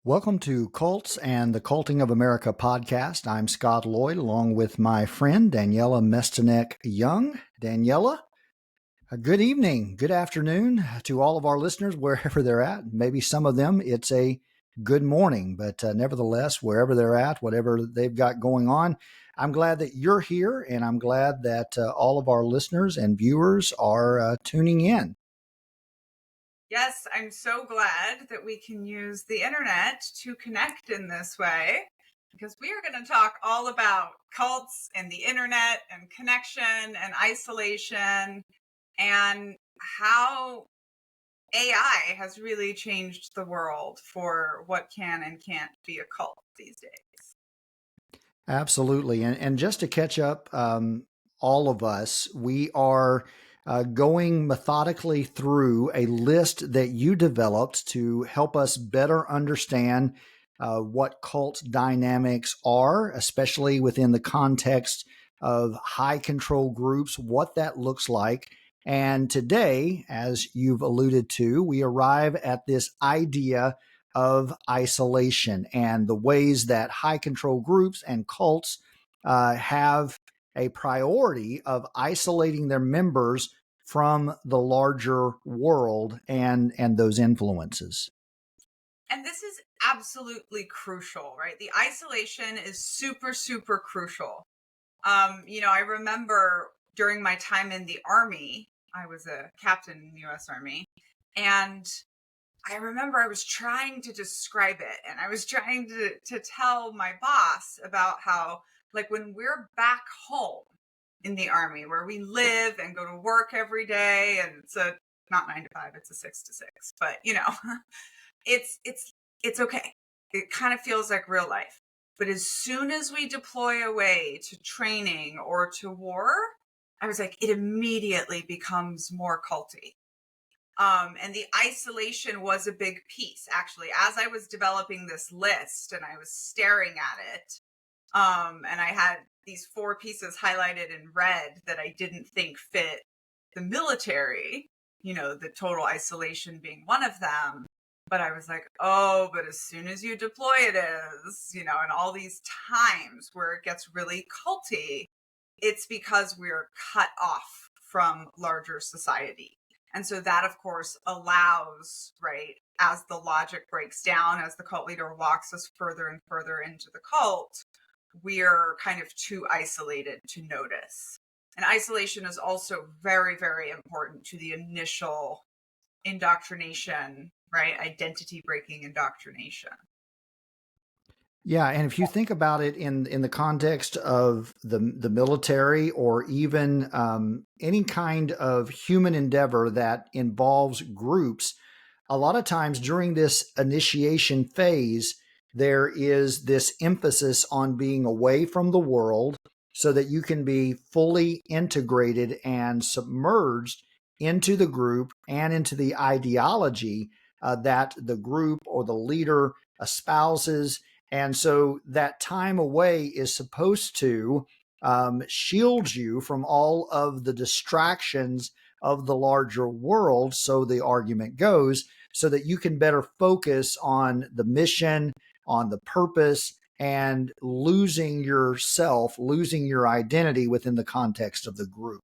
Welcome to Cults and the Culting of America podcast. I'm Scott Lloyd, along with my friend Daniela Mestenek Young. Daniela, good evening, good afternoon to all of our listeners, wherever they're at. Maybe some of them, it's a good morning, but nevertheless, wherever they're at, whatever they've got going on, I'm glad that you're here, and I'm glad that all of our listeners and viewers are tuning in. Yes, I'm so glad that we can use the internet to connect in this way, because we are going to talk all about cults and the internet and connection and isolation and how AI has really changed the world for what can and can't be a cult these days. Absolutely. And just to catch up, all of us, we are going methodically through a list that you developed to help us better understand what cult dynamics are, especially within the context of high control groups, what that looks like. And today, as you've alluded to, we arrive at this idea of isolation and the ways that high control groups and cults have a priority of isolating their members from the larger world and those influences. And this is absolutely crucial, right? The isolation is super, super crucial. I remember during my time in the Army, I was a captain in the U.S. Army, and I remember I was trying to describe it, and I was trying to tell my boss about how, like, when we're back home in the Army, where we live and go to work every day, and it's not 9 to 5, it's a 6 to 6, but it's okay. It kind of feels like real life. But as soon as we deploy away to training or to war, I was like, it immediately becomes more culty. And the isolation was a big piece, actually. As I was developing this list and I was staring at it, and I had these 4 pieces highlighted in red that I didn't think fit the military, the total isolation being one of them. But I was like, oh, but as soon as you deploy it is, and all these times where it gets really culty, it's because we're cut off from larger society. And so that, of course, allows, right, as the logic breaks down, as the cult leader walks us further and further into the cult, we're kind of too isolated to notice. And isolation is also very, very important to the initial indoctrination, right? Identity breaking indoctrination. Yeah, and if you think about it in the context of the military or even any kind of human endeavor that involves groups, a lot of times during this initiation phase, there is this emphasis on being away from the world so that you can be fully integrated and submerged into the group and into the ideology that the group or the leader espouses. And so that time away is supposed to shield you from all of the distractions of the larger world, so the argument goes, so that you can better focus on the mission, on the purpose, and losing yourself, losing your identity within the context of the group.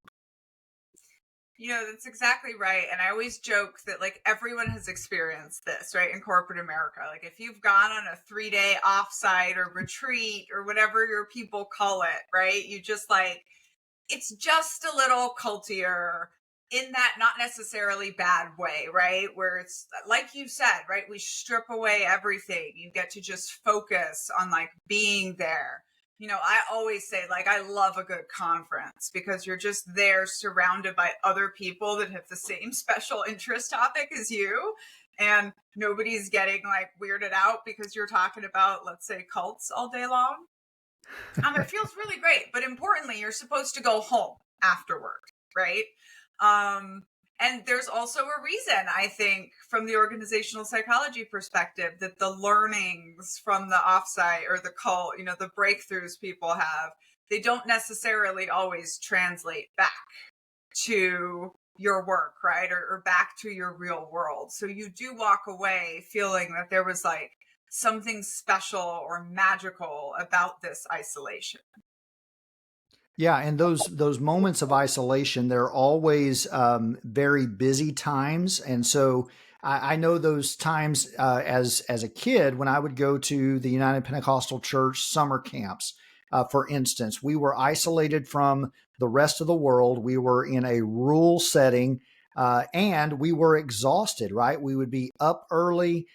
That's exactly right. And I always joke that, like, everyone has experienced this, right, in corporate America. Like, if you've gone on a 3-day offsite or retreat or whatever your people call it, right, you just it's just a little cultier in that not necessarily bad way, right? Where it's like you said, right? We strip away everything. You get to just focus on being there. I always say, I love a good conference because you're just there surrounded by other people that have the same special interest topic as you. And nobody's getting weirded out because you're talking about, let's say, cults all day long. It feels really great. But importantly, you're supposed to go home afterward, right? And there's also a reason, I think, from the organizational psychology perspective, that the learnings from the offsite or the cult, the breakthroughs people have, they don't necessarily always translate back to your work, right? Or back to your real world. So you do walk away feeling that there was something special or magical about this isolation. Yeah, and those moments of isolation, they're always very busy times, and so I know those times as a kid when I would go to the United Pentecostal Church summer camps. For instance, we were isolated from the rest of the world. We were in a rural setting, and we were exhausted. Right, we would be up early.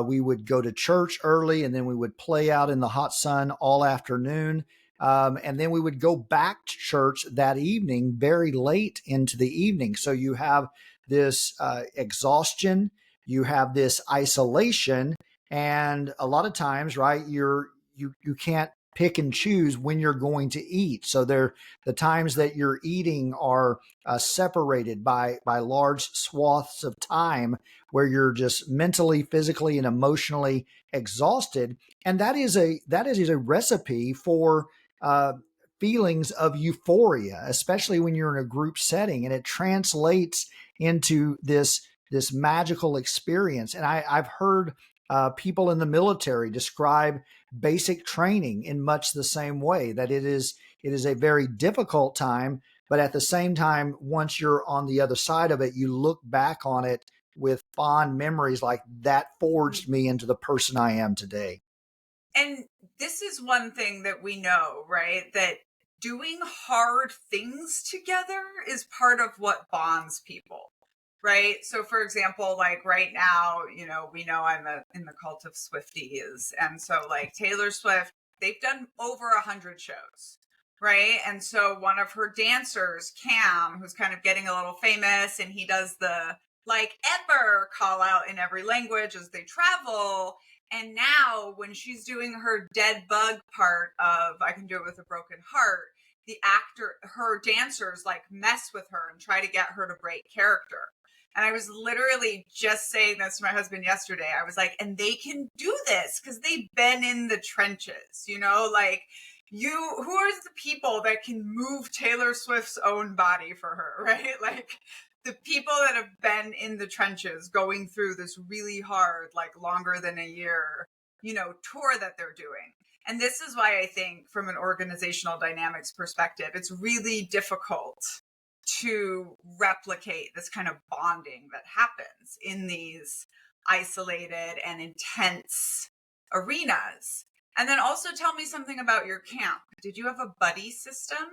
We would go to church early, and then we would play out in the hot sun all afternoon, and then we would go back to church that evening, very late into the evening. So you have this exhaustion, you have this isolation, and a lot of times, right, you can't pick and choose when you're going to eat. So the times that you're eating are separated by large swaths of time where you're just mentally, physically, and emotionally exhausted. And that is a recipe for uh, feelings of euphoria, especially when you're in a group setting, and it translates into this magical experience. And I've heard people in the military describe basic training in much the same way, that it is a very difficult time, but at the same time, once you're on the other side of it, you look back on it with fond memories, like that forged me into the person I am today. And this is one thing that we know, right? That doing hard things together is part of what bonds people, right? So, for example, like right now, we know in the cult of Swifties. And so, like Taylor Swift, they've done over 100 shows, right? And so, one of her dancers, Cam, who's kind of getting a little famous, and he does the like ever call out in every language as they travel. And now, when she's doing her dead bug part of I Can Do It With a Broken Heart, her dancers like mess with her and try to get her to break character. And I was literally just saying this to my husband yesterday. I was like, and they can do this because they've been in the trenches, like who are the people that can move Taylor Swift's own body for her, right? Like the people that have been in the trenches going through this really hard, like longer than a year, tour that they're doing. And this is why I think from an organizational dynamics perspective, it's really difficult to replicate this kind of bonding that happens in these isolated and intense arenas. And then also tell me something about your camp. Did you have a buddy system?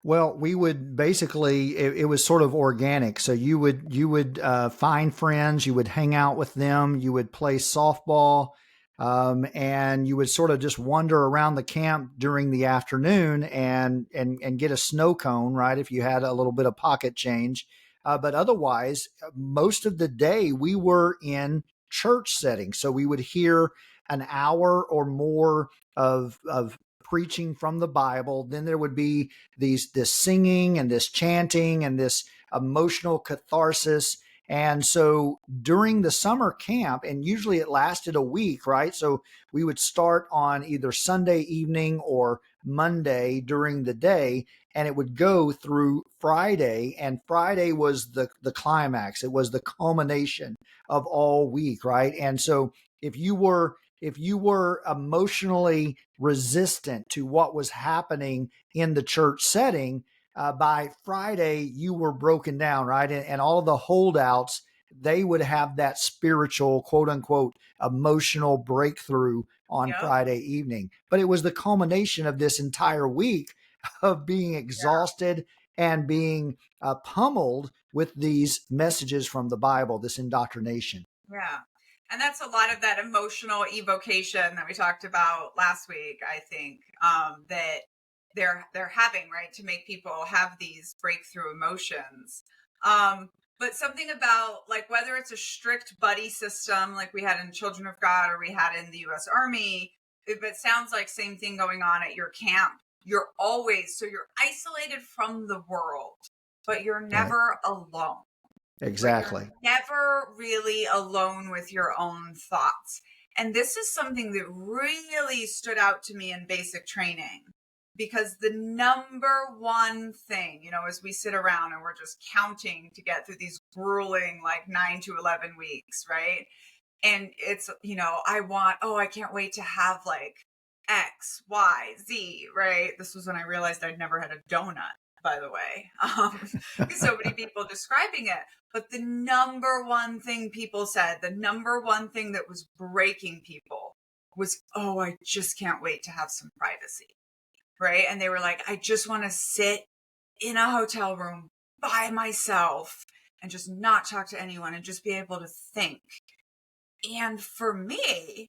Well, we would basically it was sort of organic. So you would find friends, you would hang out with them, you would play softball, and you would sort of just wander around the camp during the afternoon and get a snow cone, right? If you had a little bit of pocket change, but otherwise, most of the day we were in church settings. So we would hear an hour or more of preaching from the Bible. Then there would be this singing and this chanting and this emotional catharsis. And so during the summer camp, and usually it lasted a week, right? So we would start on either Sunday evening or Monday during the day, and it would go through Friday. And Friday was the climax. It was the culmination of all week, right? And so if you were emotionally resistant to what was happening in the church setting, by Friday you were broken down, right? And all of the holdouts, they would have that spiritual, quote unquote, emotional breakthrough on Yep. Friday evening. But it was the culmination of this entire week of being exhausted and being pummeled with these messages from the Bible, this indoctrination. Yeah. And that's a lot of that emotional evocation that we talked about last week, I think, that they're having, right, to make people have these breakthrough emotions. But something about like whether it's a strict buddy system like we had in Children of God or we had in the US Army, if it sounds like same thing going on at your camp. You're isolated from the world, but you're Right. never alone. Right? You're Exactly. never really alone with your own thoughts. And this is something that really stood out to me in basic training because the number one thing, as we sit around and we're just counting to get through these grueling, like 9 to 11 weeks, right? And it's, I can't wait to have like X, Y, Z, right? This was when I realized I'd never had a donut, by the way. Because so many people describing it. But the number one thing people said, the number one thing that was breaking people was, oh, I just can't wait to have some privacy, right? And they were like, I just want to sit in a hotel room by myself and just not talk to anyone and just be able to think. And for me,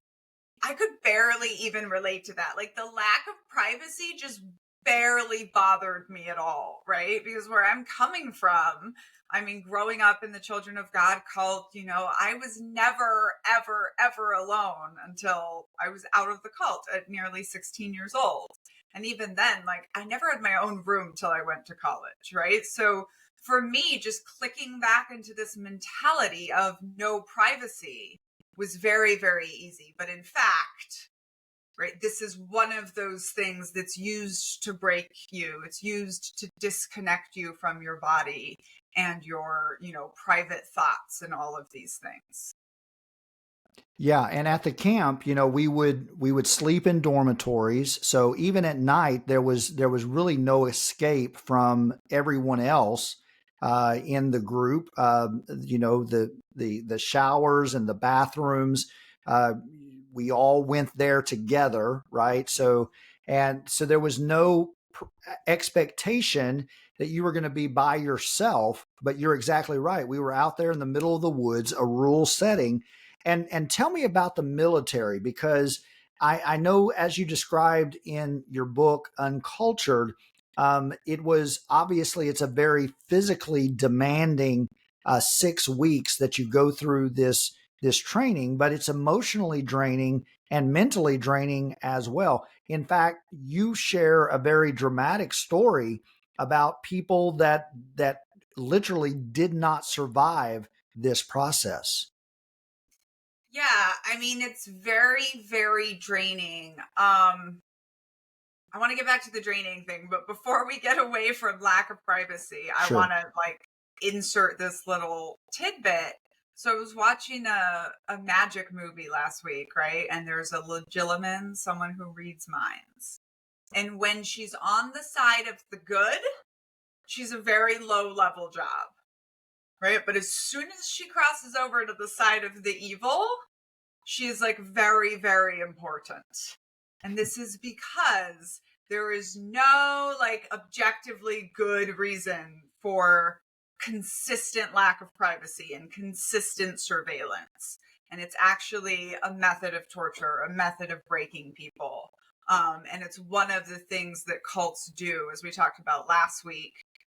I could barely even relate to that. Like the lack of privacy just barely bothered me at all, right? Because where I'm coming from, I mean, growing up in the Children of God cult, I was never, ever, ever alone until I was out of the cult at nearly 16 years old. And even then, like, I never had my own room till I went to college, right? So for me, just clicking back into this mentality of no privacy was very, very easy. But in fact, right, this is one of those things that's used to break you. It's used to disconnect you from your body and your, private thoughts and all of these things. Yeah, and at the camp, we would sleep in dormitories. So even at night, there was really no escape from everyone else in the group. The showers and the bathrooms. Uh, we all went there together, right? So there was no expectation that you were going to be by yourself. But you're exactly right. We were out there in the middle of the woods, a rural setting. And tell me about the military, because I know, as you described in your book, Uncultured, it was obviously it's a very physically demanding 6 weeks that you go through this training, but it's emotionally draining and mentally draining as well. In fact, you share a very dramatic story about people that literally did not survive this process. Yeah, I mean, it's very, very draining. I want to get back to the draining thing, but before we get away from lack of privacy, I want Sure. to like insert this little tidbit. So I was watching a magic movie last week, right? And there's a legilimens, someone who reads minds. And when she's on the side of the good, she's a very low level job, right? But as soon as she crosses over to the side of the evil, she is like very, very important. And this is because there is no like objectively good reason for consistent lack of privacy and consistent surveillance. And it's actually a method of torture, a method of breaking people. And it's one of the things that cults do, as we talked about last week,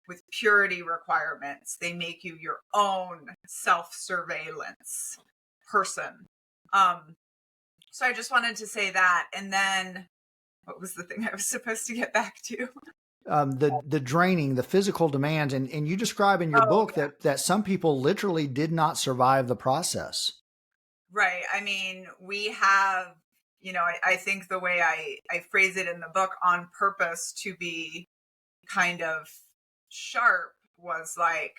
with purity requirements. They make you your own self surveillance person. Um, so I just wanted to say that. And then what was the thing I was supposed to get back to? The draining, the physical demands, and you describe in your Oh, book that some people literally did not survive the process. right. I mean, we have, I think the way I phrase it in the book on purpose to be kind of sharp was like,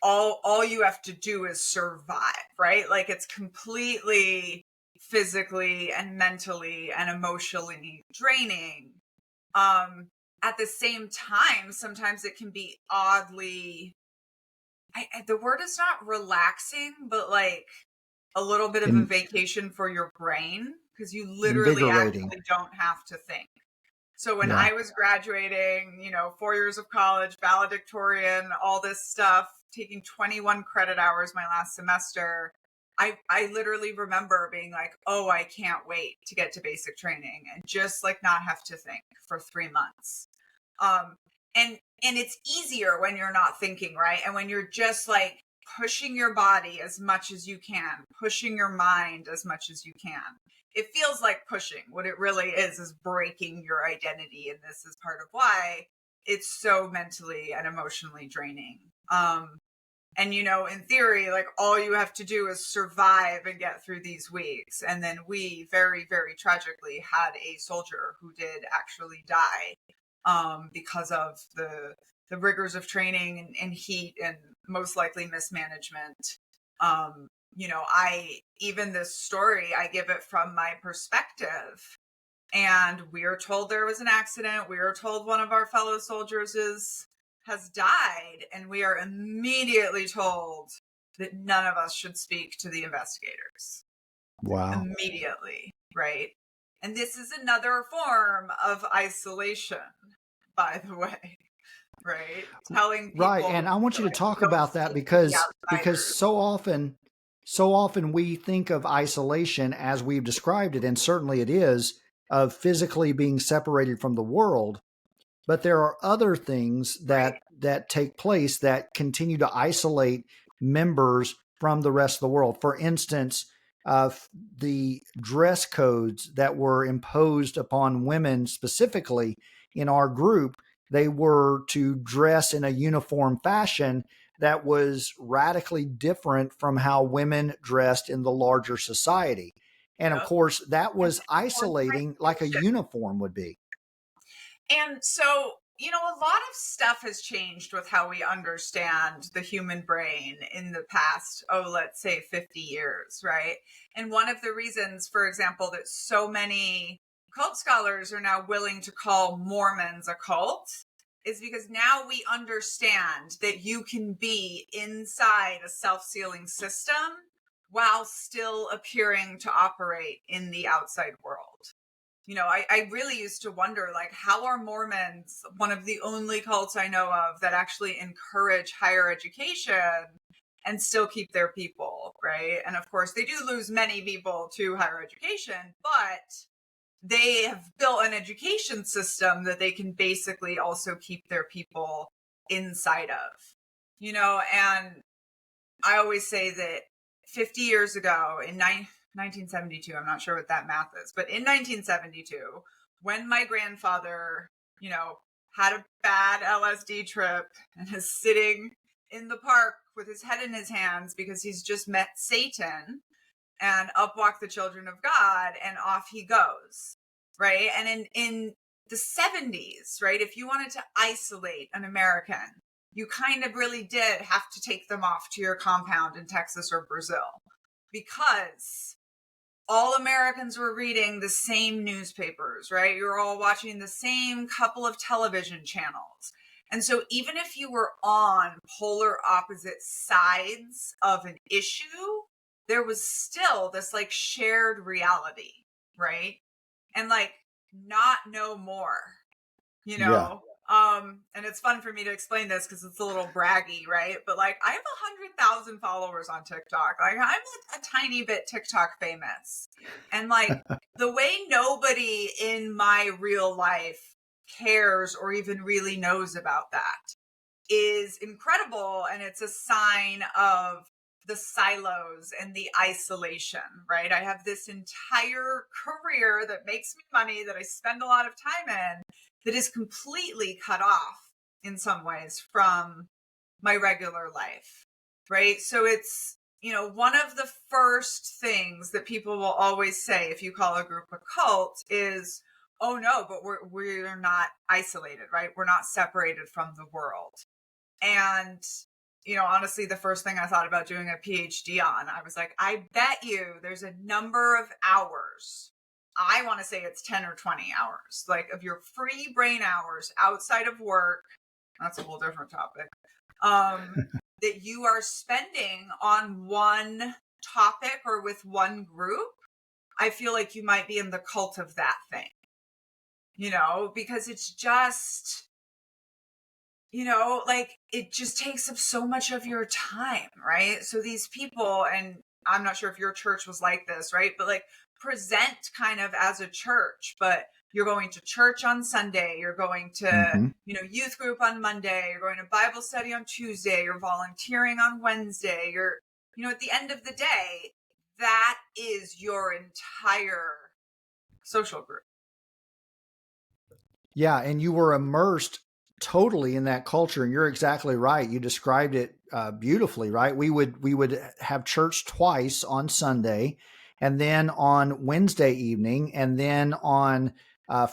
all you have to do is survive, right? Like it's completely physically and mentally and emotionally draining. At the same time, sometimes it can be oddly, the word is not relaxing, but like a little bit of a In, vacation for your brain because you literally invigorating. actually don't have to think. So when Yeah. I was graduating, 4 years of college, valedictorian, all this stuff, taking 21 credit hours my last semester, I literally remember being like, oh, I can't wait to get to basic training and just like not have to think for 3 months. Um, and it's easier when you're not thinking, right? And when you're just like pushing your body as much as you can, pushing your mind as much as you can. It feels like pushing. What it really is breaking your identity. And this is part of why it's so mentally and emotionally draining. And in theory, like all you have to do is survive and get through these weeks. And then we very, very tragically had a soldier who did actually die because of the rigors of training and heat and most likely mismanagement. even this story, I give it from my perspective. And we are told there was an accident. We are told one of our fellow soldiers has died. And we are immediately told that none of us should speak to the investigators. Wow. Immediately, right? And this is another form of isolation, by the way, right? Telling people, Right. And I want you to talk don't about that speak to the because outsiders. so often we think of isolation as we've described it, and certainly it is, of physically being separated from the world. But there are other things Right. that take place that continue to isolate members from the rest of the world. For instance, the dress codes that were imposed upon women specifically in our group, they were to dress in a uniform fashion that was radically different from how women dressed in the larger society. And of Yep. course, that And was forced isolating like a isolation. uniform would be. And so, a lot of stuff has changed with how we understand the human brain in the past, let's say 50 years, right? And one of the reasons, for example, that so many cult scholars are now willing to call Mormons a cult is because now we understand that you can be inside a self-sealing system while still appearing to operate in the outside world. I really used to wonder, like, how are Mormons one of the only cults I know of that actually encourage higher education and still keep their people, right? And of course, they do lose many people to higher education, but they have built an education system that they can basically also keep their people inside of, and I always say that 50 years ago in 1972, I'm not sure what that math is, but in 1972, when my grandfather, had a bad LSD trip and is sitting in the park with his head in his hands because he's just met Satan, and up walk the children of God, and off he goes, right? And in the 70s, right, if you wanted to isolate an American, you kind of really did have to take them off to your compound in Texas or Brazil, because all Americans were reading the same newspapers, right? You're all watching the same couple of television channels. And so even if you were on polar opposite sides of an issue, there was still this like shared reality, right? And like not know more, you Yeah. know? And it's fun for me to explain this because it's a little braggy, right? But like I have 100,000 followers on TikTok. Like I'm a tiny bit TikTok famous. And like the way nobody in my real life cares or even really knows about that is incredible. And it's a sign of the silos and the isolation, right? I have this entire career that makes me money that I spend a lot of time in that is completely cut off in some ways from my regular life, right? So it's, one of the first things that people will always say if you call a group a cult is, oh no, but we're not isolated, right? We're not separated from the world. And, honestly, the first thing I thought about doing a PhD on, I was like, I bet you there's a number of hours. I want to say it's 10 or 20 hours, like of your free brain hours outside of work. That's a whole different topic. That you are spending on one topic or with one group. I feel like you might be in the cult of that thing, because it's just, like it just takes up so much of your time, right? So these people, and I'm not sure if your church was like this, right? But like present kind of as a church, but you're going to church on Sunday, you're going to, Mm-hmm. youth group on Monday, you're going to Bible study on Tuesday, you're volunteering on Wednesday, you're, at the end of the day, that is your entire social group. Yeah, and you were immersed totally in that culture, and you're exactly right. You described it beautifully, right? We would have church twice on Sunday, and then on Wednesday evening, and then on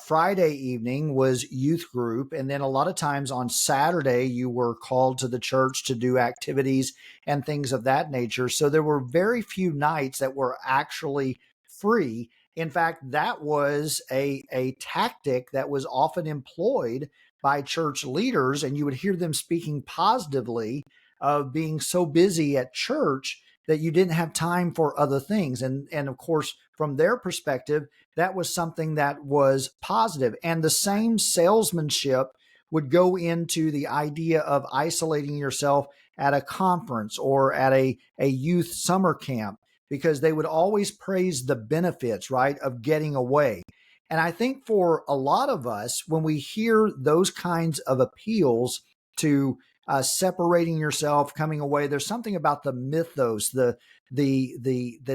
Friday evening was youth group. And then a lot of times on Saturday, you were called to the church to do activities and things of that nature. So there were very few nights that were actually free. In fact, that was a tactic that was often employed by church leaders, and you would hear them speaking positively of being so busy at church that you didn't have time for other things. And of course, from their perspective, that was something that was positive. And the same salesmanship would go into the idea of isolating yourself at a conference or at a youth summer camp, because they would always praise the benefits, right, of getting away. And I think for a lot of us, when we hear those kinds of appeals to separating yourself, coming away, there's something about the mythos, the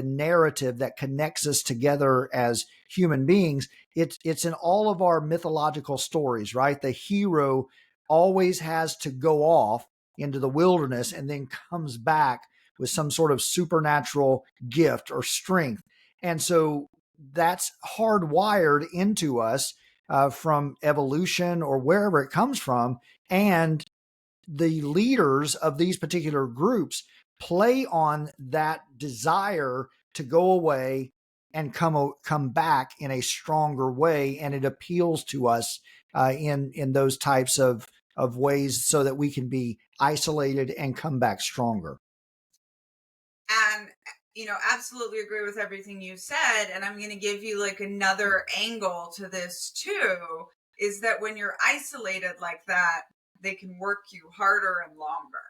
narrative that connects us together as human beings. It's in all of our mythological stories, right? The hero always has to go off into the wilderness and then comes back with some sort of supernatural gift or strength. And so that's hardwired into us from evolution or wherever it comes from. And the leaders of these particular groups play on that desire to go away and come back in a stronger way, and it appeals to us in those types of ways, so that we can be isolated and come back stronger. And absolutely agree with everything you said. And I'm going to give you like another angle to this too, is that when you're isolated like that, they can work you harder and longer.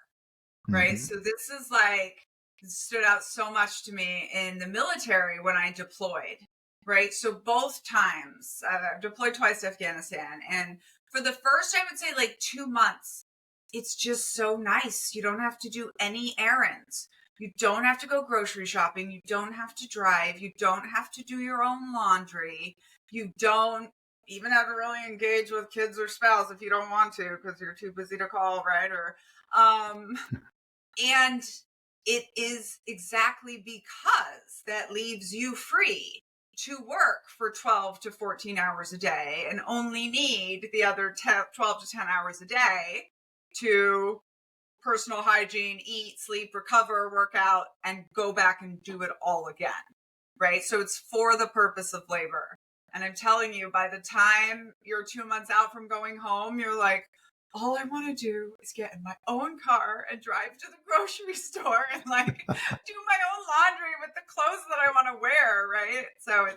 Right. Mm-hmm. So this is like, stood out so much to me in the military when I deployed. Right. So both times I've deployed twice to Afghanistan. And for the first, I would say like 2 months, it's just so nice. You don't have to do any errands. You don't have to go grocery shopping. You don't have to drive. You don't have to do your own laundry. You don't even have to really engage with kids or spouse if you don't want to, because you're too busy to call, right? Or and it is exactly because that leaves you free to work for 12 to 14 hours a day and only need the other 12 to 10 hours a day to personal hygiene, eat, sleep, recover, work out, and go back and do it all again. Right? So it's for the purpose of labor. And I'm telling you, by the time you're 2 months out from going home, you're like, all I want to do is get in my own car and drive to the grocery store and like do my own laundry with the clothes that I want to wear, right? So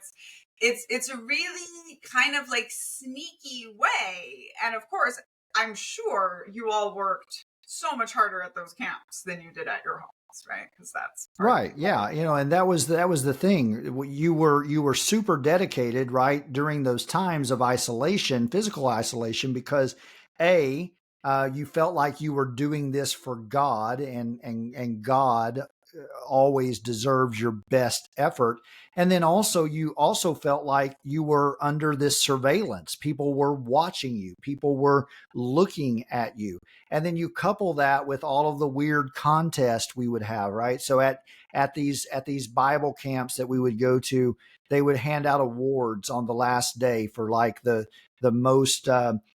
it's a really kind of like sneaky way. And of course, I'm sure you all worked so much harder at those camps than you did at your homes, right? Because that's Right. Yeah. And that was the thing. You were super dedicated, right, during those times of isolation, physical isolation, because a you felt like you were doing this for God, and God always deserves your best effort. And then also, you also felt like you were under this surveillance. People were watching you. People were looking at you. And then you couple that with all of the weird contests we would have, right? So at these Bible camps that we would go to, they would hand out awards on the last day for like the most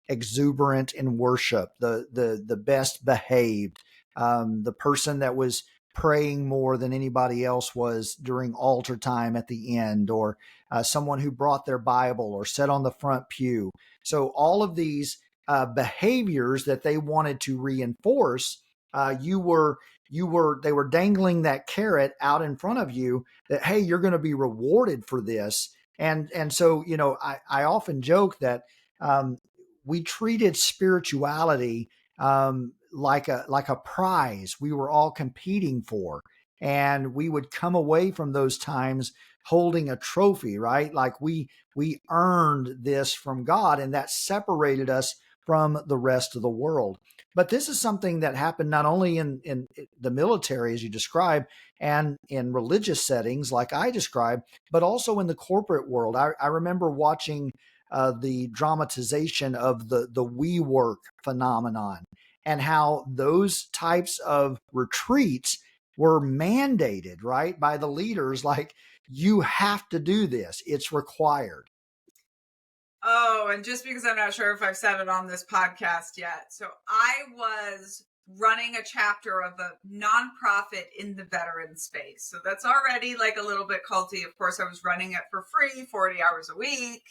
exuberant in worship, the best behaved, the person that was praying more than anybody else was during altar time at the end, or someone who brought their Bible or sat on the front pew. So all of these behaviors that they wanted to reinforce, they were dangling that carrot out in front of you that, hey, you're going to be rewarded for this. And so, I often joke that we treated spirituality like a prize we were all competing for, and we would come away from those times holding a trophy, right? Like we earned this from God, and that separated us from the rest of the world. But this is something that happened not only in the military, as you described, and in religious settings like I described, but also in the corporate world. I remember watching the dramatization of the WeWork phenomenon, and how those types of retreats were mandated, right, by the leaders. Like, you have to do this, it's required. Oh, and just because I'm not sure if I've said it on this podcast yet. So I was running a chapter of a nonprofit in the veteran space. So that's already like a little bit culty. Of course, I was running it for free, 40 hours a week.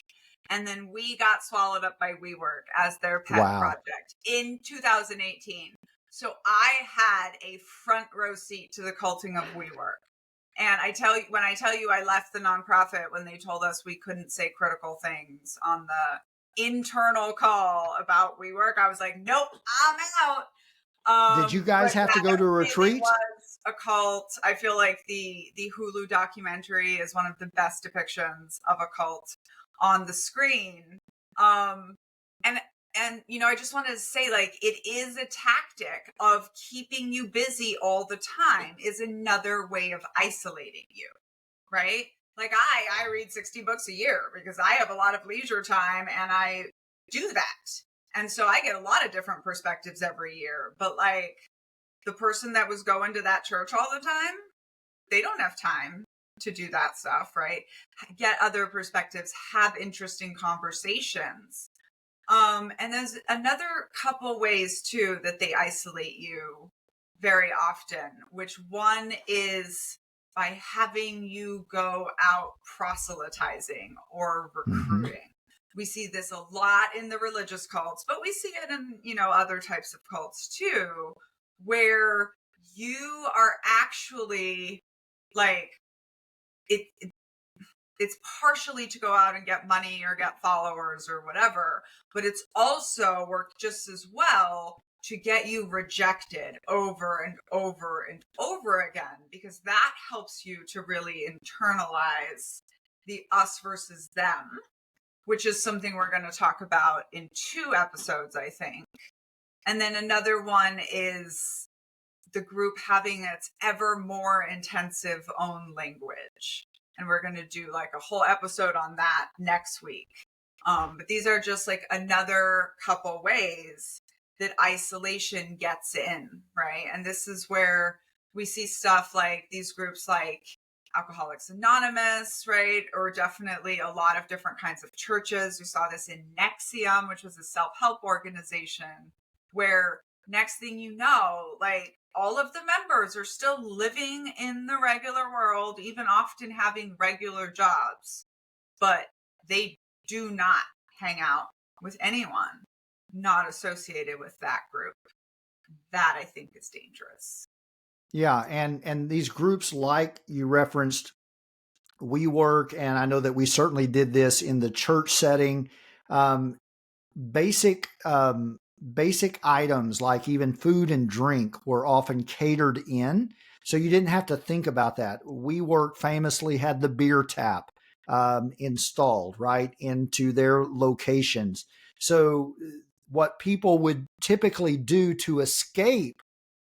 And then we got swallowed up by WeWork as their pet Wow. project in 2018. So I had a front row seat to the culting of WeWork. And when I tell you I left the nonprofit when they told us we couldn't say critical things on the internal call about WeWork, I was like, nope, I'm out. Did you guys But have to yeah, go to a it really retreat? was a cult. I feel like the Hulu documentary is one of the best depictions of a cult on the screen. Um, and I just wanted to say, like, it is a tactic of keeping you busy all the time is another way of isolating you, right? Like I read 60 books a year because I have a lot of leisure time and I do that. And so I get a lot of different perspectives every year. But like the person that was going to that church all the time, they don't have time to do that stuff, right? Get other perspectives, have interesting conversations. And there's another couple ways too that they isolate you very often, which one is by having you go out proselytizing or Mm-hmm. recruiting. We see this a lot in the religious cults, but we see it in, other types of cults too, where you are actually like it, it's partially to go out and get money or get followers or whatever, but it's also worked just as well to get you rejected over and over and over again, because that helps you to really internalize the us versus them, which is something we're going to talk about in 2 episodes, I think. And then another one is the group having its ever more intensive own language. And we're going to do like a whole episode on that next week. But these are just like another couple ways that isolation gets in, right? And this is where we see stuff like these groups like Alcoholics Anonymous, right? Or definitely a lot of different kinds of churches. We saw this in Nexium, which was a self-help organization, where next thing you know, like all of the members are still living in the regular world, even often having regular jobs, but they do not hang out with anyone not associated with that group. That I think is dangerous. Yeah, and these groups like you referenced, WeWork, and I know that we certainly did this in the church setting. Um, basic items like even food and drink were often catered in, so you didn't have to think about that. WeWork famously had the beer tap installed right into their locations. So what people would typically do to escape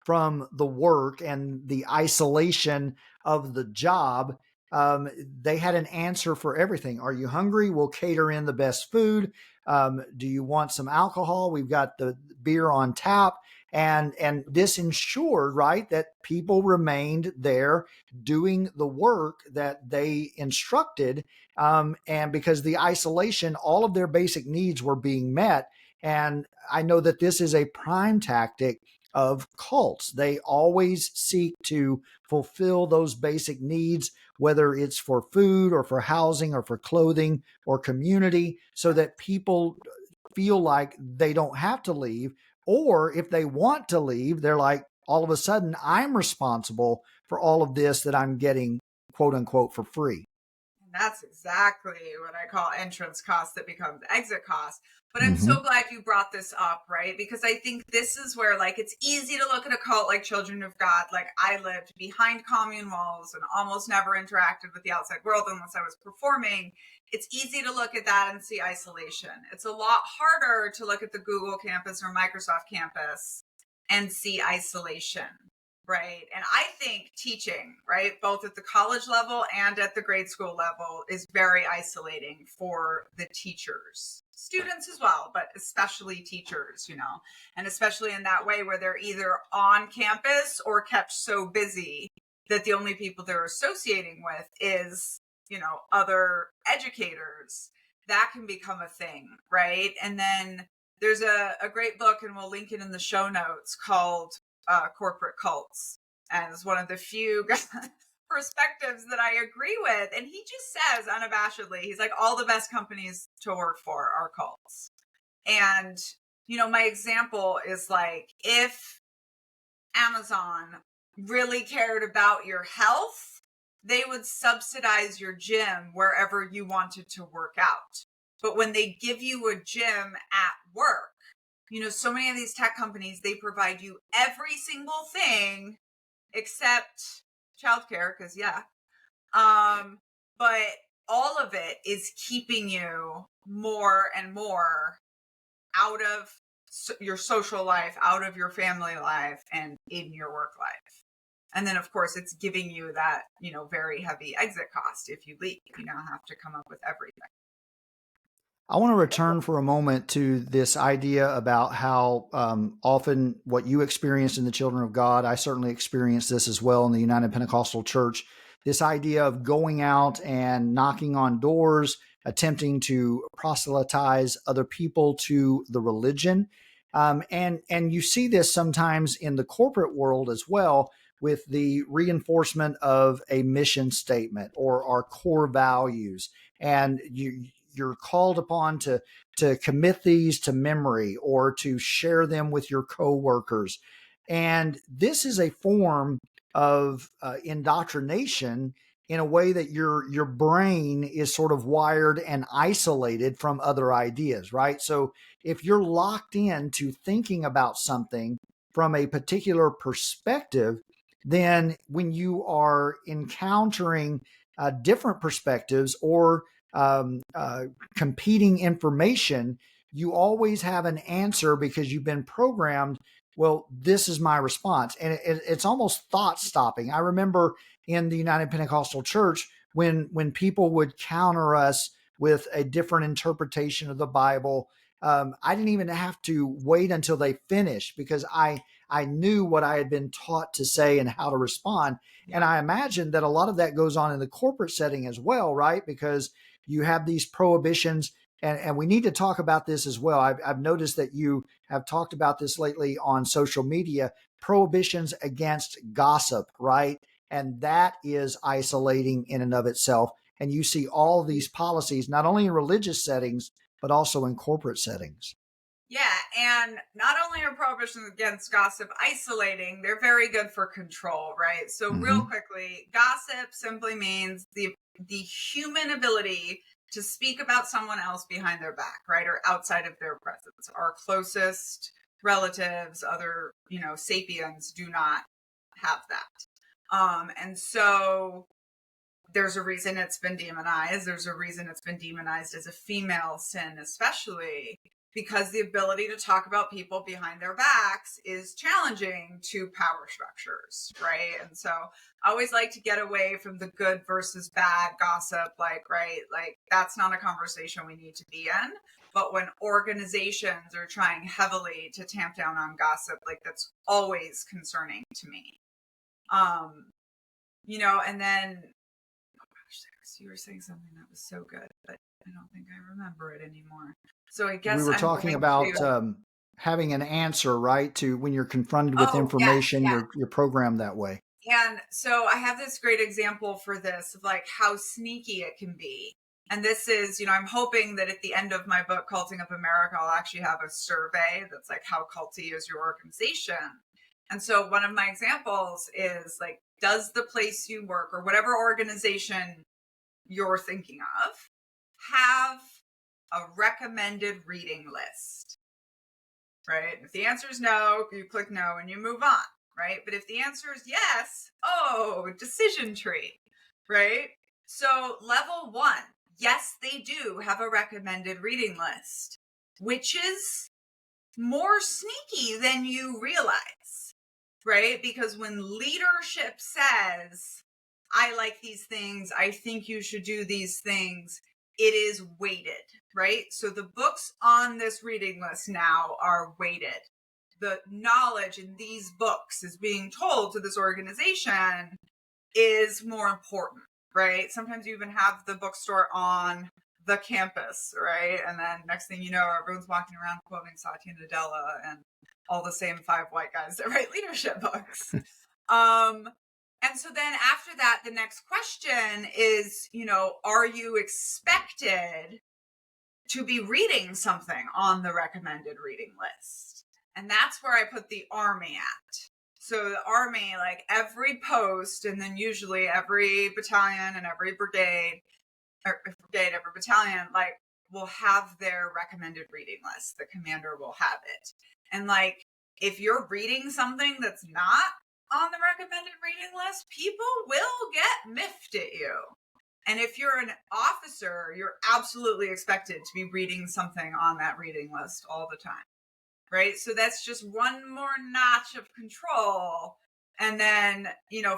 from the work and the isolation of the job, they had an answer for everything. Are you hungry? We'll cater in the best food. Do you want some alcohol? We've got the beer on tap. And this ensured, right, that people remained there doing the work that they instructed. And because the isolation, all of their basic needs were being met. And I know that this is a prime tactic of cults. They always seek to fulfill those basic needs, whether it's for food or for housing or for clothing or community, so that people feel like they don't have to leave. Or if they want to leave, they're like, all of a sudden, I'm responsible for all of this that I'm getting, quote unquote, for free. And that's exactly what I call entrance cost that becomes exit cost. But I'm Mm-hmm. so glad you brought this up, right? Because I think this is where, like, it's easy to look at a cult like Children of God. Like, I lived behind commune walls and almost never interacted with the outside world unless I was performing. It's easy to look at that and see isolation. It's a lot harder to look at the Google campus or Microsoft campus and see isolation. Right. And I think teaching, right, both at the college level and at the grade school level is very isolating for the teachers, students as well, but especially teachers, and especially in that way where they're either on campus or kept so busy that the only people they're associating with is, other educators. that can become a thing, right? And then there's a great book, and we'll link it in the show notes, called Corporate Cults. And it's one of the few perspectives that I agree with. And he just says unabashedly, he's like, all the best companies to work for are cults. And, my example is like, if Amazon really cared about your health, they would subsidize your gym wherever you wanted to work out. But when they give you a gym at work, so many of these tech companies, they provide you every single thing except childcare, because but all of it is keeping you more and more out of your social life, out of your family life, and in your work life. And then, of course, it's giving you that, very heavy exit cost. If you leave, you now have to come up with everything. I want to return for a moment to this idea about how often what you experienced in the Children of God, I certainly experienced this as well in the United Pentecostal Church, this idea of going out and knocking on doors, attempting to proselytize other people to the religion. And you see this sometimes in the corporate world as well, with the reinforcement of a mission statement or our core values. And you're called upon to commit these to memory or to share them with your coworkers. And this is a form of indoctrination in a way that your brain is sort of wired and isolated from other ideas, right? So if you're locked into thinking about something from a particular perspective, then when you are encountering different perspectives or competing information, you always have an answer because you've been programmed. Well, this is my response. And it's almost thought stopping. I remember in the United Pentecostal Church when people would counter us with a different interpretation of the Bible. I didn't even have to wait until they finished because I knew what I had been taught to say and how to respond. And I imagine that a lot of that goes on in the corporate setting as well, right? Because you have these prohibitions, and we need to talk about this as well. I've noticed that you have talked about this lately on social media, prohibitions against gossip, right? And that is isolating in and of itself. And you see all these policies, not only in religious settings, but also in corporate settings. Yeah, and not only are prohibitions against gossip isolating, they're very good for control, right? So real quickly, gossip simply means the human ability to speak about someone else behind their back, right? Or outside of their presence. Our closest relatives, other, sapiens do not have that. And so there's a reason it's been demonized. There's a reason it's been demonized as a female sin, especially because the ability to talk about people behind their backs is challenging to power structures, right? And so I always like to get away from the good versus bad gossip, right? Like that's not a conversation we need to be in. But when organizations are trying heavily to tamp down on gossip, like that's always concerning to me. And then you were saying something that was so good, but I don't think I remember it anymore. So I guess we were talking about having an answer, right? To when you're confronted with information, you're programmed that way. And so I have this great example for this of like how sneaky it can be. And this is, I'm hoping that at the end of my book, Culting Up America, I'll actually have a survey that's like, how culty is your organization? And so one of my examples is like, does the place you work or whatever organization you're thinking of have a recommended reading list, right? If the answer is no, you click no and you move on, right? But if the answer is yes, decision tree, right? So level 1, yes, they do have a recommended reading list, which is more sneaky than you realize, right? Because when leadership says, I like these things, I think you should do these things, it is weighted, right? So the books on this reading list now are weighted. The knowledge in these books is being told to this organization is more important, right? Sometimes you even have the bookstore on the campus, right? And then next thing you know, everyone's walking around quoting Satya Nadella and all the same 5 white guys that write leadership books. And so then after that, the next question is, are you expected to be reading something on the recommended reading list? And that's where I put the Army at. So the Army, like every post, and then usually every battalion and every brigade, every battalion, like will have their recommended reading list. The commander will have it. And like, if you're reading something that's not on the recommended reading list, people will get miffed at you. And if you're an officer, you're absolutely expected to be reading something on that reading list all the time, right? So that's just one more notch of control. And then,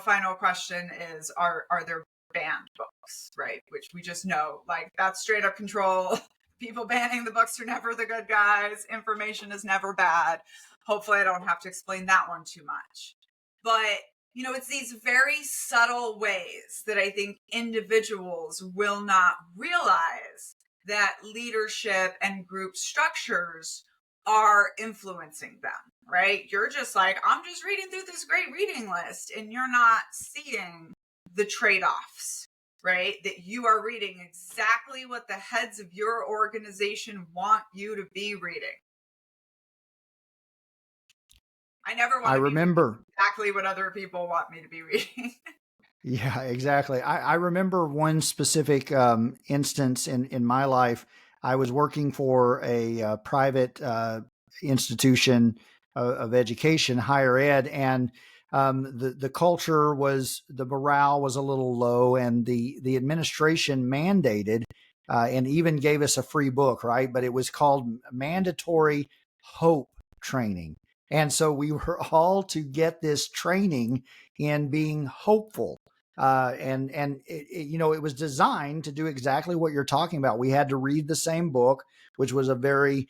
final question is, are there banned books, right? Which we just know, like, that's straight up control. People banning the books are never the good guys. Information is never bad. Hopefully I don't have to explain that one too much. But, it's these very subtle ways that I think individuals will not realize that leadership and group structures are influencing them, right? You're just like, I'm just reading through this great reading list, and you're not seeing the trade-offs, right? That you are reading exactly what the heads of your organization want you to be reading. I never want I to be remember reading exactly what other people want me to be reading. Yeah, exactly. I remember one specific instance in my life. I was working for a private institution of education, higher ed, and the culture was, the morale was a little low, and the administration mandated and even gave us a free book, right? But it was called mandatory hope training. And so we were all to get this training in being hopeful. And it was designed to do exactly what you're talking about. We had to read the same book, which was a very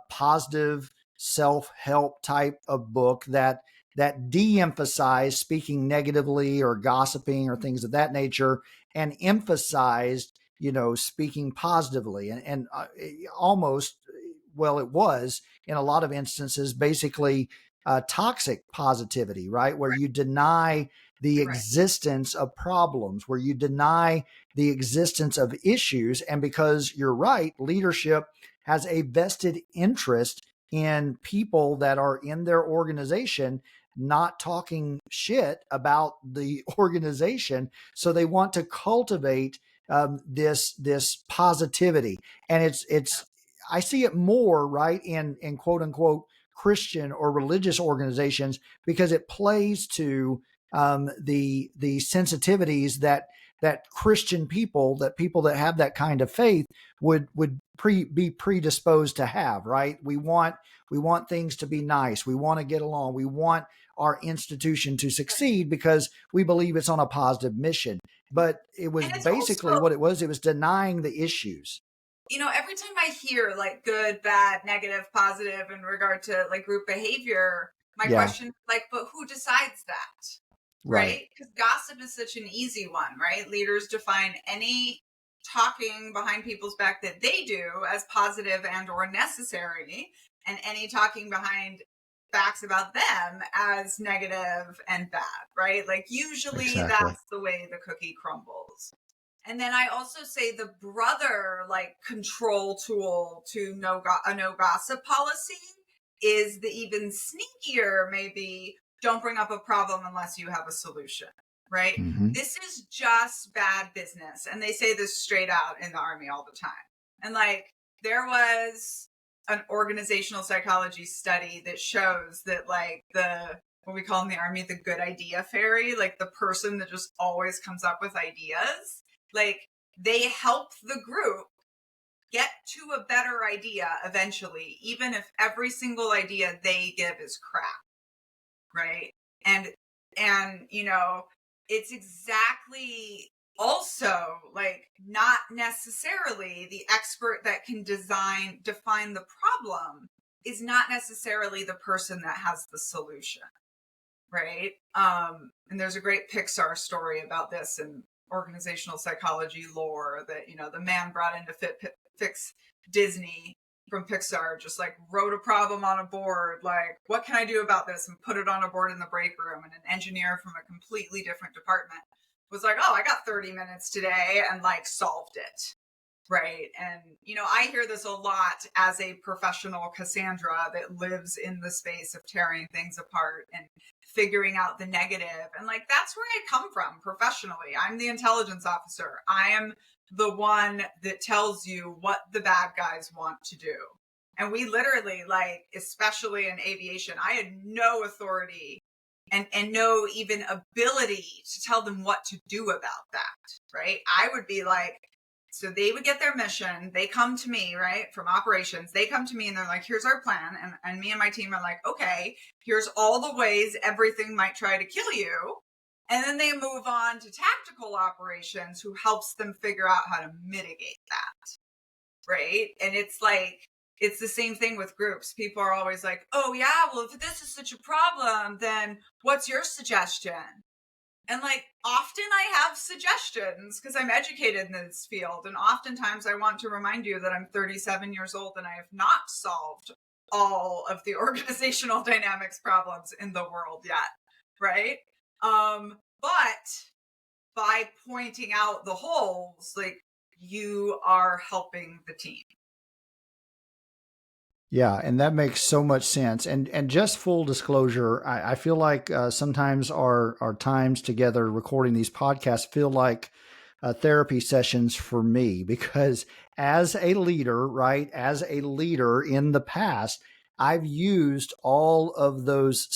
positive self-help type of book that de-emphasized speaking negatively or gossiping or things of that nature, and emphasized speaking positively, and almost, well, it was in a lot of instances basically toxic positivity, right, where you deny the Right. existence of problems, where you deny the existence of issues. And because you're right, leadership has a vested interest in people that are in their organization not talking shit about the organization. So they want to cultivate this positivity. And it's I see it more, right, in quote unquote Christian or religious organizations, because it plays to the sensitivities that Christian people, that people that have that kind of faith would be predisposed to have, right? We want things to be nice. We want to get along. We want our institution to succeed because we believe it's on a positive mission. But it was And it's basically also, what it was. It was denying the issues. every time I hear like good, bad, negative, positive in regard to like group behavior, my Yeah, question is like, but who decides that? right. Right? Because gossip is such an easy one, right? Leaders define any talking behind people's back that they do as positive and or necessary, and any talking behind facts about them as negative and bad, right? Like usually Exactly. that's the way the cookie crumbles. And then I also say the brother like control tool to a no gossip policy is the even sneakier, maybe don't bring up a problem unless you have a solution, right? Mm-hmm. This is just bad business. And they say this straight out in the Army all the time. And like there was an organizational psychology study that shows that like what we call in the Army, the good idea fairy, like the person that just always comes up with ideas, like they help the group get to a better idea eventually, even if every single idea they give is crap, right? And it's exactly also like not necessarily the expert that can define the problem is not necessarily the person that has the solution, right? And there's a great Pixar story about this, and organizational psychology lore that, the man brought in to fix Disney from Pixar just like wrote a problem on a board, like, what can I do about this? And put it on a board in the break room. And an engineer from a completely different department was like, oh, I got 30 minutes today, and like solved it. Right. And, I hear this a lot as a professional Cassandra that lives in the space of tearing things apart and figuring out the negative. And like, that's where I come from professionally. I'm the intelligence officer. I am the one that tells you what the bad guys want to do. And we literally, like, especially in aviation, I had no authority and no even ability to tell them what to do about that. Right. I would be like, so they would get their mission. They come to me, right, from operations. They come to me and they're like, here's our plan. And me and my team are like, okay, here's all the ways everything might try to kill you. And then they move on to tactical operations, who helps them figure out how to mitigate that, right? And it's like, it's the same thing with groups. People are always like, oh yeah, well, if this is such a problem, then what's your suggestion? And like, often I have suggestions because I'm educated in this field. And oftentimes I want to remind you that I'm 37 years old and I have not solved all of the organizational dynamics problems in the world yet. Right. But by pointing out the holes, like, you are helping the team. Yeah, and that makes so much sense. And just full disclosure, I feel like sometimes our times together recording these podcasts feel like therapy sessions for me, because as a leader, right, as a leader in the past, I've used all of those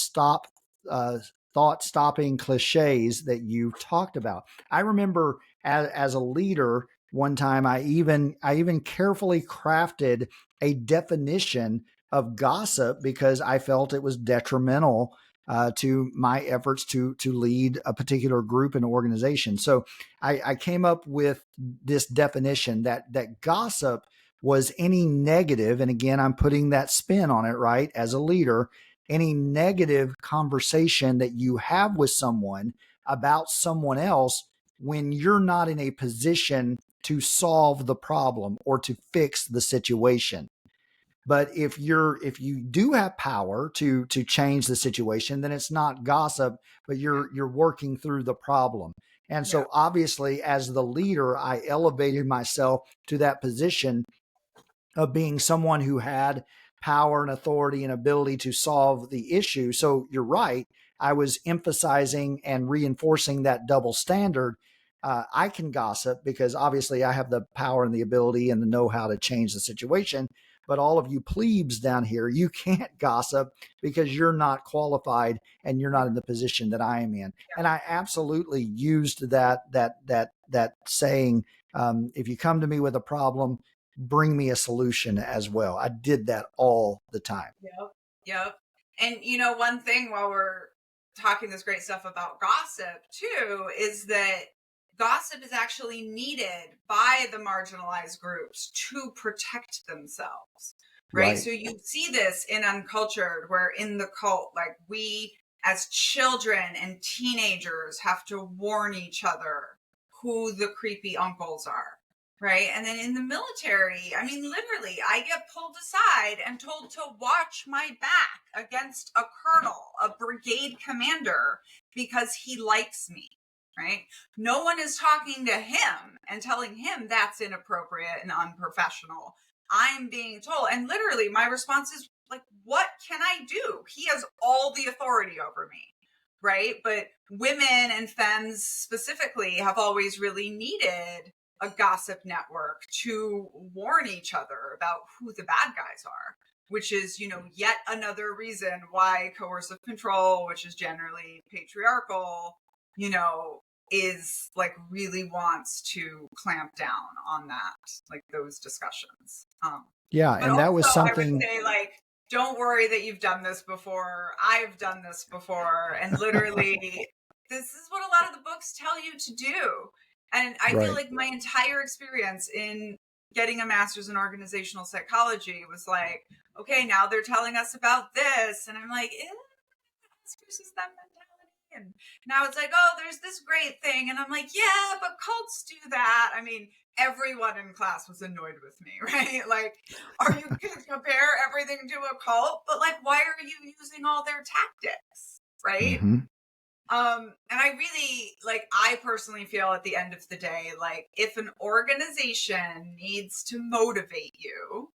uh, thought stopping cliches that you've talked about. I remember as a leader, one time I even carefully crafted a definition of gossip because I felt it was detrimental to my efforts to lead a particular group and organization. So I came up with this definition that gossip was any negative, and again, I'm putting that spin on it, right? As a leader, any negative conversation that you have with someone about someone else when you're not in a position to solve the problem or to fix the situation. But if you do have power to change the situation, then it's not gossip, but you're working through the problem. And Yeah. so obviously, as the leader, I elevated myself to that position of being someone who had power and authority and ability to solve the issue. So you're right. I was emphasizing and reinforcing that double standard. I can gossip because obviously I have the power and the ability and the know-how to change the situation. But all of you plebes down here, you can't gossip because you're not qualified and you're not in the position that I am in. And I absolutely used that saying. If you come to me with a problem, bring me a solution as well. I did that all the time. Yep. Yep. And one thing while we're talking this great stuff about gossip too is that gossip is actually needed by the marginalized groups to protect themselves. Right. Right. So you see this in Uncultured, where in the cult, like, we as children and teenagers have to warn each other who the creepy uncles are. Right. And then in the military, I mean, literally, I get pulled aside and told to watch my back against a colonel, a brigade commander, because he likes me. Right. No one is talking to him and telling him that's inappropriate and unprofessional. I'm being told. And literally, my response is like, what can I do? He has all the authority over me. Right. But women and femmes specifically have always really needed a gossip network to warn each other about who the bad guys are, which is, yet another reason why coercive control, which is generally patriarchal, is like really wants to clamp down on that, like those discussions. Yeah. But And that was also I would something. say, like, don't worry that you've done this before. I've done this before. And literally, this is what a lot of the books tell you to do. And I feel Right. like my entire experience in getting a master's in organizational psychology was like, okay, now they're telling us about this. And I'm like, us versus them mentality. And now it's like, oh, there's this great thing. And I'm like, yeah, but cults do that. I mean, everyone in class was annoyed with me, right? Like, are you going to compare everything to a cult? But like, why are you using all their tactics, right? Mm-hmm. And I really like, I personally feel at the end of the day, like if an organization needs to motivate you,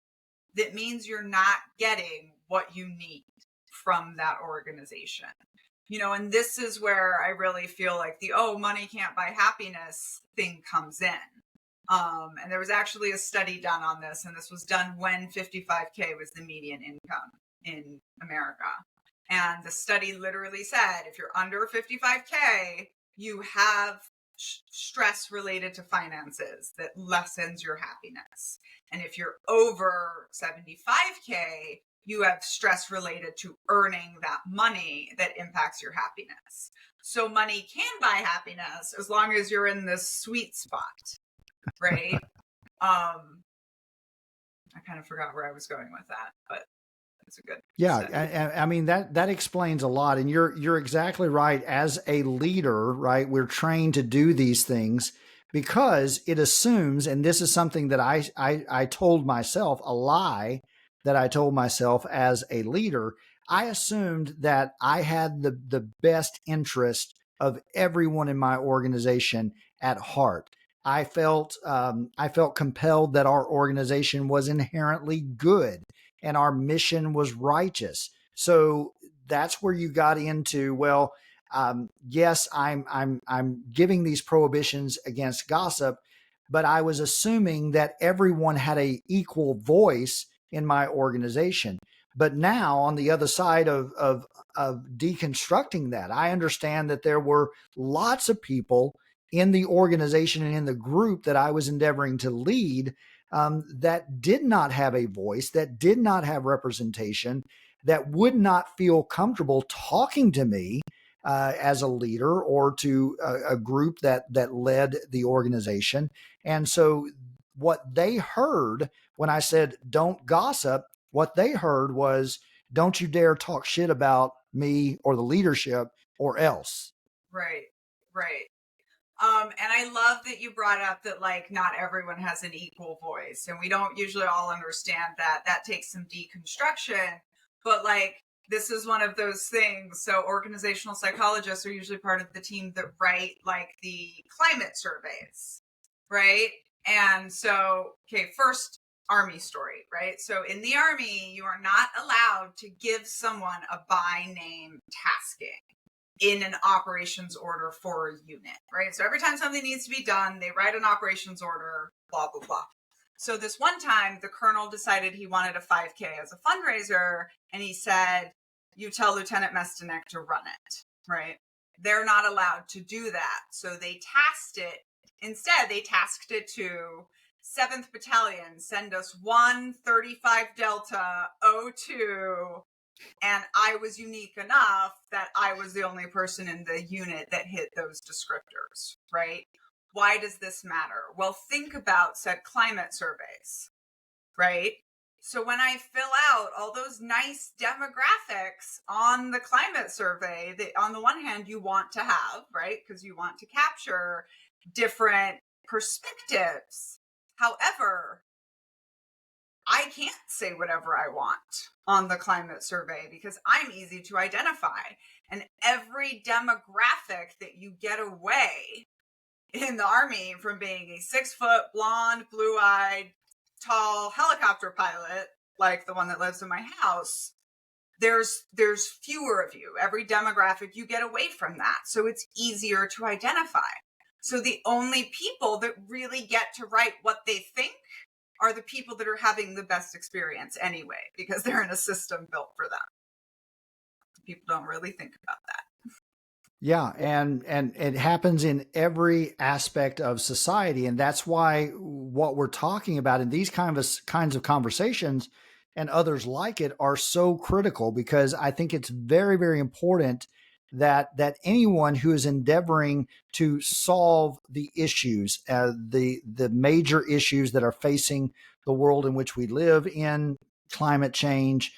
that means you're not getting what you need from that organization. And this is where I really feel like the, oh, money can't buy happiness thing comes in. And there was actually a study done on this, and this was done when 55K was the median income in America. And the study literally said, if you're under 55K, you have stress related to finances that lessens your happiness. And if you're over 75K, you have stress related to earning that money that impacts your happiness. So money can buy happiness as long as you're in this sweet spot, right? I kind of forgot where I was going with that, but it's a good study. Yeah, I mean that explains a lot, and you're exactly right. As a leader, right, we're trained to do these things because it assumes, and this is something that I told myself, a lie that I told myself as a leader. I assumed that I had the best interest of everyone in my organization at heart. I felt compelled that our organization was inherently good and our mission was righteous. So that's where you got into, well, yes, I'm giving these prohibitions against gossip, but I was assuming that everyone had a equal voice in my organization. But now, on the other side of deconstructing that, I understand that there were lots of people in the organization and in the group that I was endeavoring to lead that did not have a voice, that did not have representation, that would not feel comfortable talking to me as a leader or to a group that led the organization. And so, what they heard when I said, "Don't gossip," what they heard was, "Don't you dare talk shit about me or the leadership, or else." Right, right. And I love that you brought up that like not everyone has an equal voice, and we don't usually all understand that. That takes some deconstruction, but like this is one of those things. So organizational psychologists are usually part of the team that write like the climate surveys, right? And so, okay, first army story, right? So in the army, you are not allowed to give someone a by name tasking in an operations order for a unit, right? So every time something needs to be done, they write an operations order, blah, blah, blah. So this one time, the colonel decided he wanted a 5K as a fundraiser, and he said, you tell Lieutenant Mestinek to run it, right? They're not allowed to do that. So they tasked it, instead, they tasked it to 7th Battalion, send us 135 Delta 02. And I was unique enough that I was the only person in the unit that hit those descriptors, right? Why does this matter? Well, think about said climate surveys, right? So when I fill out all those nice demographics on the climate survey, that on the one hand you want to have, right? Because you want to capture different perspectives. However, I can't say whatever I want on the climate survey because I'm easy to identify. And every demographic that you get away in the Army from being a 6-foot, blonde, blue-eyed, tall helicopter pilot, like the one that lives in my house, there's fewer of you. Every demographic, you get away from that. So it's easier to identify. So the only people that really get to write what they think are the people that are having the best experience anyway, because they're in a system built for them. People don't really think about that. Yeah, and it happens in every aspect of society, and that's why what we're talking about in these kinds of conversations and others like it are so critical, because I think it's very, very important that anyone who is endeavoring to solve the issues, the major issues that are facing the world in which we live in, climate change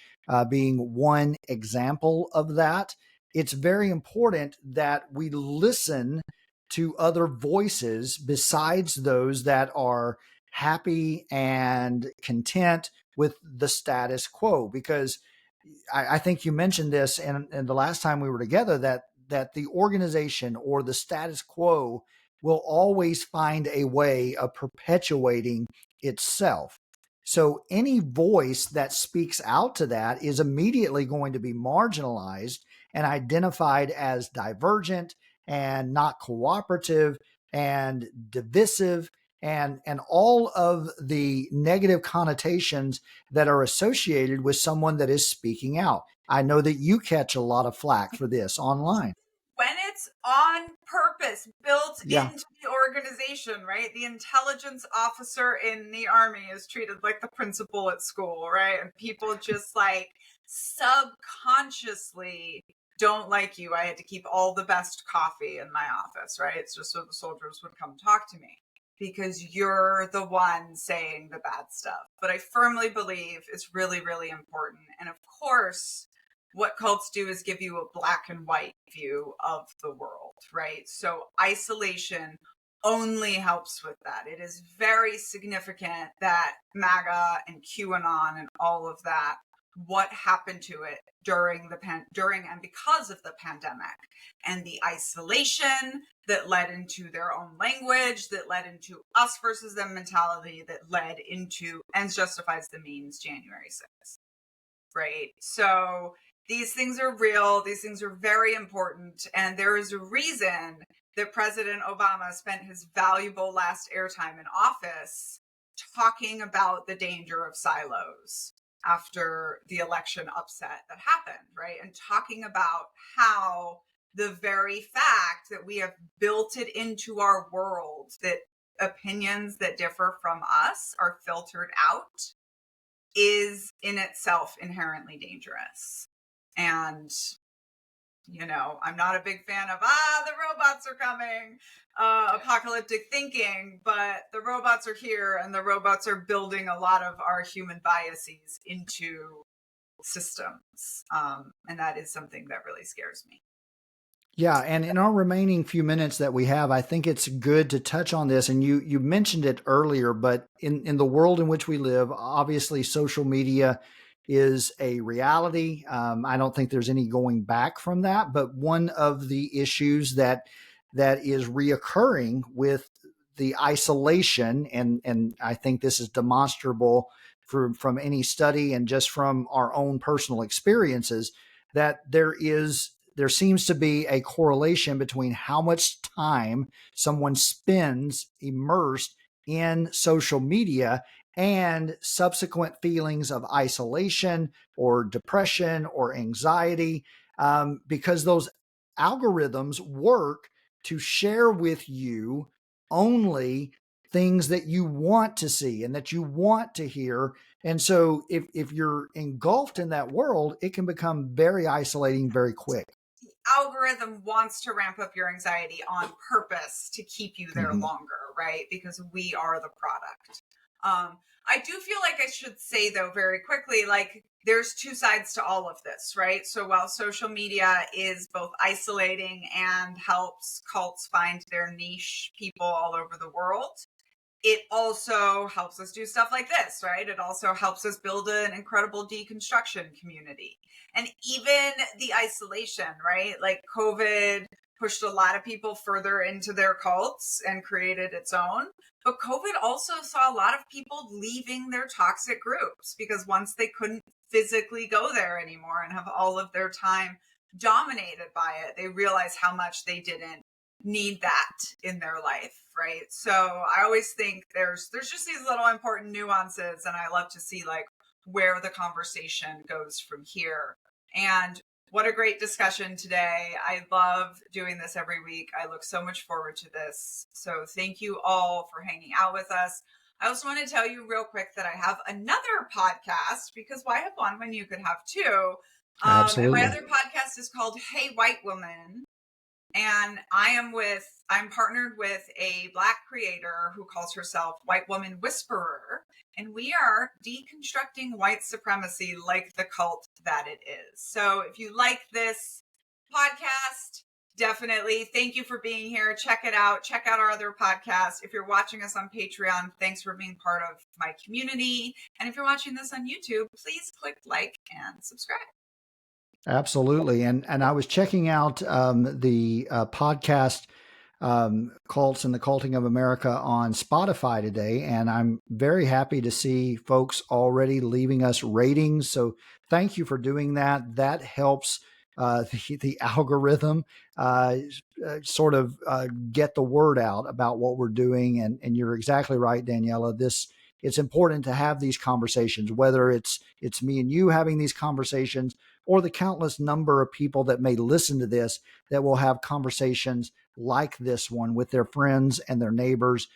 being one example of that, it's very important that we listen to other voices besides those that are happy and content with the status quo. Because I think you mentioned this in the last time we were together, that the organization or the status quo will always find a way of perpetuating itself. So any voice that speaks out to that is immediately going to be marginalized and identified as divergent and not cooperative and divisive and all of the negative connotations that are associated with someone that is speaking out. I know that you catch a lot of flack for this online. When it's on purpose, built Yeah. into the organization, right? The intelligence officer in the army is treated like the principal at school, right? And people just like subconsciously don't like you. I had to keep all the best coffee in my office, right? It's just so the soldiers would come talk to me because you're the one saying the bad stuff. But I firmly believe it's really, really important. And of course, what cults do is give you a black and white view of the world, right? So isolation only helps with that. It is very significant that MAGA and QAnon and all of that, what happened to it during and because of the pandemic, and the isolation that led into their own language, that led into us versus them mentality, that led into ends justifies the means January 6th, right? So these things are real. These things are very important. And there is a reason that President Obama spent his valuable last airtime in office talking about the danger of silos after the election upset that happened, right? And talking about how the very fact that we have built it into our world that opinions that differ from us are filtered out is in itself inherently dangerous. And, I'm not a big fan of, the robots are coming, apocalyptic thinking, but the robots are here and the robots are building a lot of our human biases into systems. And that is something that really scares me. Yeah, and in our remaining few minutes that we have, I think it's good to touch on this. And you mentioned it earlier, but in the world in which we live, obviously social media is a reality. I don't think there's any going back from that. But one of the issues that is reoccurring with the isolation, and I think this is demonstrable from any study and just from our own personal experiences, that there seems to be a correlation between how much time someone spends immersed in social media and subsequent feelings of isolation or depression or anxiety, because those algorithms work to share with you only things that you want to see and that you want to hear. And so if you're engulfed in that world, it can become very isolating very quick. The algorithm wants to ramp up your anxiety on purpose to keep you there Mhm. longer, right? Because we are the product. I do feel like I should say, though, very quickly, like there's two sides to all of this, right? So while social media is both isolating and helps cults find their niche people all over the world, it also helps us do stuff like this, right? It also helps us build an incredible deconstruction community. And even the isolation, right? Like COVID pushed a lot of people further into their cults and created its own. But COVID also saw a lot of people leaving their toxic groups because once they couldn't physically go there anymore and have all of their time dominated by it, they realized how much they didn't need that in their life, right? So I always think there's just these little important nuances, and I love to see like where the conversation goes from here. And what a great discussion today. I love doing this every week. I look so much forward to this. So thank you all for hanging out with us. I also want to tell you real quick that I have another podcast, because why have one when you could have two? And my Absolutely. other podcast is called Hey White Woman. And I'm partnered with a Black creator who calls herself White Woman Whisperer. And we are deconstructing white supremacy like the cult that it is. So if you like this, podcast. Definitely. Thank you for being here. Check it out. Check out our other podcasts. If you're watching us on Patreon, thanks for being part of my community. And if you're watching this on YouTube, please click like and subscribe. Absolutely. And I was checking out the podcast Cults and the Culting of America on Spotify today, and I'm very happy to see folks already leaving us ratings. So thank you for doing that. That helps the algorithm sort of get the word out about what we're doing. And you're exactly right, Daniela. It's important to have these conversations, whether it's me and you having these conversations, or the countless number of people that may listen to this that will have conversations like this one with their friends and their neighbors,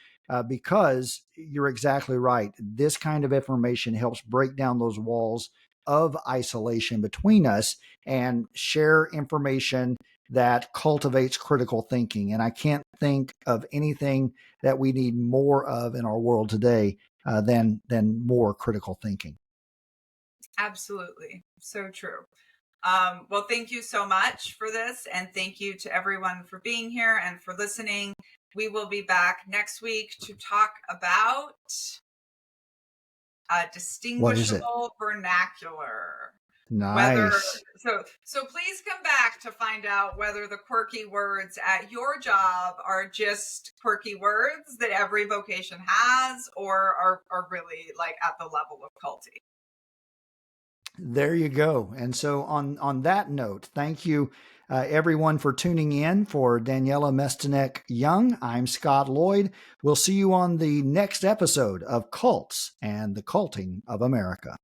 because you're exactly right. This kind of information helps break down those walls of isolation between us and share information that cultivates critical thinking. And I can't think of anything that we need more of in our world today than more critical thinking. Absolutely. So true. Well, thank you so much for this. And thank you to everyone for being here and for listening. We will be back next week to talk about distinguishable vernacular. Nice. So please come back to find out whether the quirky words at your job are just quirky words that every vocation has, or are really like at the level of culty. There you go. And so on that note, thank you everyone for tuning in. For Daniela Mestenek Young, I'm Scott Lloyd. We'll see you on the next episode of Cults and the Culting of America.